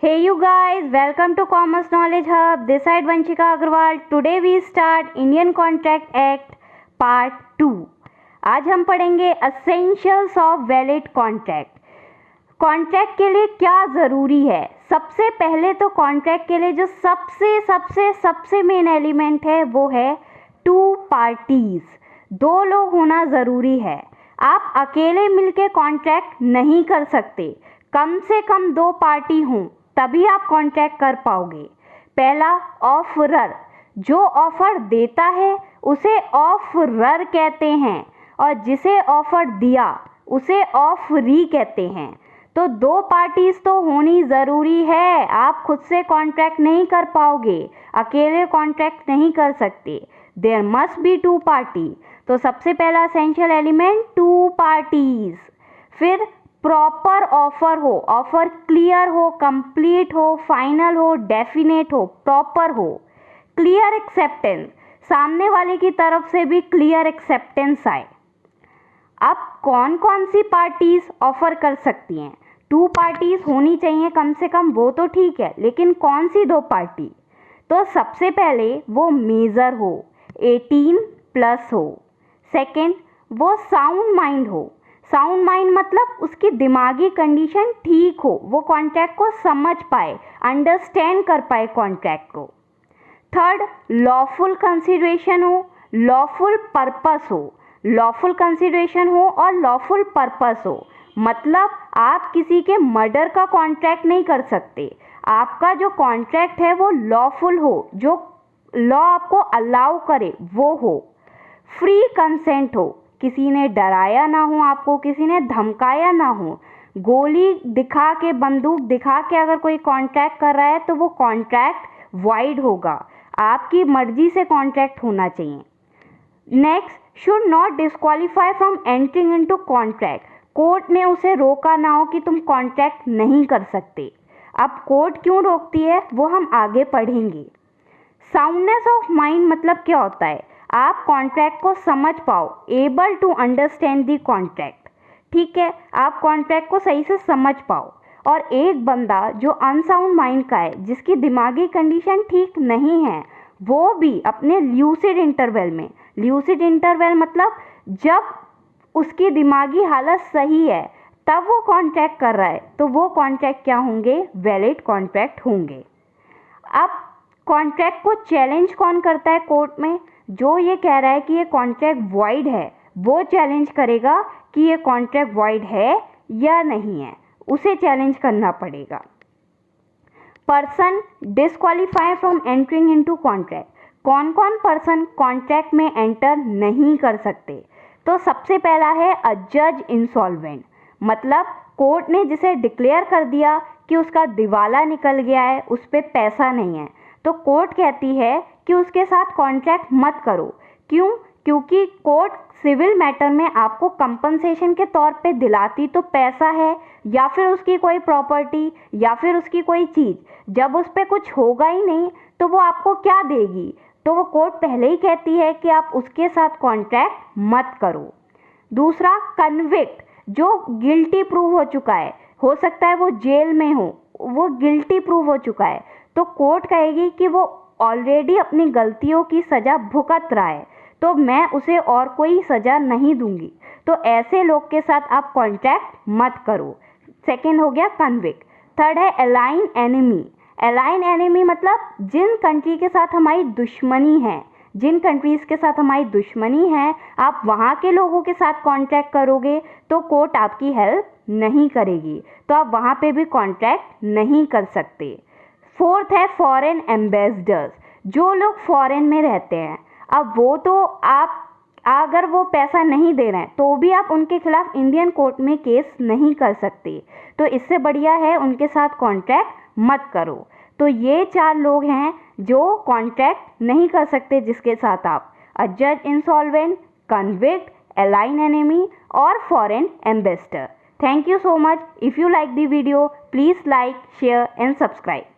Hey you guys, welcome to Commerce Knowledge Hub. This side Vanshika Agarwal. Today we start Indian Contract Act Part 2. आज हम पढ़ेंगे Essentials of Valid Contract. Contract के लिए क्या ज़रूरी है? सबसे पहले तो कॉन्ट्रैक्ट के लिए जो सबसे मेन एलिमेंट है वो है टू पार्टीज़. दो लोग होना ज़रूरी है. आप अकेले मिलके कॉन्ट्रैक्ट नहीं कर सकते. कम से कम दो पार्टी हों तभी आप कॉन्ट्रैक्ट कर पाओगे. पहला ऑफरर, जो ऑफर देता है उसे ऑफरर कहते हैं और जिसे ऑफर दिया उसे ऑफरी कहते हैं. तो दो पार्टीज तो होनी ज़रूरी है. आप खुद से कॉन्ट्रैक्ट नहीं कर पाओगे, अकेले कॉन्ट्रैक्ट नहीं कर सकते. There must be two party. तो सबसे पहला एसेंशियल एलिमेंट टू पार्टीज. फिर प्रॉपर ऑफर हो, ऑफर क्लियर हो, कंप्लीट हो, फाइनल हो, डेफिनेट हो, प्रॉपर हो. क्लियर एक्सेप्टेंस, सामने वाले की तरफ से भी क्लियर एक्सेप्टेंस आए. अब कौन कौन सी पार्टीज ऑफर कर सकती हैं? टू पार्टीज होनी चाहिए कम से कम, वो तो ठीक है, लेकिन कौन सी दो पार्टी? तो सबसे पहले वो मेजर हो, 18+ हो. सेकंड वो साउंड माइंड हो. साउंड माइंड मतलब उसकी दिमागी कंडीशन ठीक हो, वो कॉन्ट्रैक्ट को समझ पाए, अंडरस्टैंड कर पाए कॉन्ट्रैक्ट को. थर्ड लॉफुल कंसिडरेशन हो, लॉफुल पर्पस हो. लॉफुल कंसिडरेशन हो और लॉफुल पर्पस हो मतलब आप किसी के मर्डर का कॉन्ट्रैक्ट नहीं कर सकते. आपका जो कॉन्ट्रैक्ट है वो लॉफुल हो, जो लॉ आपको अलाउ करे वो हो. फ्री कंसेंट हो, किसी ने डराया ना हो आपको, किसी ने धमकाया ना हो. गोली दिखा के, बंदूक दिखा के अगर कोई कॉन्ट्रैक्ट कर रहा है तो वो कॉन्ट्रैक्ट वाइड होगा. आपकी मर्जी से कॉन्ट्रैक्ट होना चाहिए. Next, should not disqualify from entering into contract. Court ने उसे रोका ना हो कि तुम कॉन्ट्रैक्ट नहीं कर सकते. अब कोर्ट क्यों रोकती है वो हम आगे पढ़ेंगे. साउंडनेस ऑफ माइंड मतलब क्या होता है? आप कॉन्ट्रैक्ट को समझ पाओ, able to understand the contract. ठीक है, आप कॉन्ट्रैक्ट को सही से समझ पाओ. और एक बंदा जो अनसाउंड माइंड का है, जिसकी दिमागी कंडीशन ठीक नहीं है, वो भी अपने ल्यूसिड इंटरवल में, ल्यूसिड इंटरवल मतलब जब उसकी दिमागी हालत सही है तब वो कॉन्ट्रैक्ट कर रहा है, तो वो कॉन्ट्रैक्ट क्या होंगे? वैलिड कॉन्ट्रैक्ट होंगे. अब कॉन्ट्रैक्ट को चैलेंज कौन करता है कोर्ट में? जो ये कह रहा है कि ये कॉन्ट्रैक्ट वॉइड है वो चैलेंज करेगा कि ये कॉन्ट्रैक्ट वॉइड है या नहीं है, उसे चैलेंज करना पड़ेगा. Person disqualify from entering into contract. कौन कौन पर्सन कॉन्ट्रैक्ट में एंटर नहीं कर सकते? तो सबसे पहला है अ जज इंसॉल्वेंट. मतलब कोर्ट ने जिसे डिक्लेयर कर दिया कि उसका दिवाला निकल गया है, उस पर पैसा नहीं है, तो कोर्ट कहती है कि उसके साथ कॉन्ट्रैक्ट मत करो. क्यों? क्योंकि कोर्ट सिविल मैटर में आपको कंपनसेशन के तौर पे दिलाती तो पैसा है या फिर उसकी कोई प्रॉपर्टी या फिर उसकी कोई चीज़. जब उस पर कुछ होगा ही नहीं तो वो आपको क्या देगी? तो वो कोर्ट पहले ही कहती है कि आप उसके साथ कॉन्ट्रैक्ट मत करो. दूसरा कन्विक्ट, जो गिल्टी प्रूव हो चुका है, हो सकता है वो जेल में हो, वो गिल्टी प्रूव हो चुका है, तो कोर्ट कहेगी कि वो ऑलरेडी अपनी गलतियों की सज़ा भुगत रहा है, तो मैं उसे और कोई सज़ा नहीं दूंगी. तो ऐसे लोग के साथ आप कॉन्ट्रैक्ट मत करो. सेकेंड हो गया कन्विक्ट. थर्ड है अलाइन एनिमी. अलाइन एनिमी मतलब जिन कंट्री के साथ हमारी दुश्मनी है, जिन कंट्रीज़ के साथ हमारी दुश्मनी है, आप वहाँ के लोगों के साथ कॉन्ट्रैक्ट करोगे तो कोर्ट आपकी हेल्प नहीं करेगी, तो आप वहाँ पे भी कॉन्ट्रैक्ट नहीं कर सकते. फोर्थ है फॉरेन एम्बेसडर्स. जो लोग फॉरेन में रहते हैं, अब वो तो आप अगर वो पैसा नहीं दे रहे हैं तो भी आप उनके खिलाफ इंडियन कोर्ट में केस नहीं कर सकते. तो इससे बढ़िया है उनके साथ कॉन्ट्रैक्ट मत करो. तो ये 4 लोग हैं जो कॉन्ट्रैक्ट नहीं कर सकते जिसके साथ आप अ जज इंसॉल्वेंट, कन्विक्ट, अलाइन एनिमी और foreign ambassador. Thank you so much. If you like the video, please like, share and subscribe.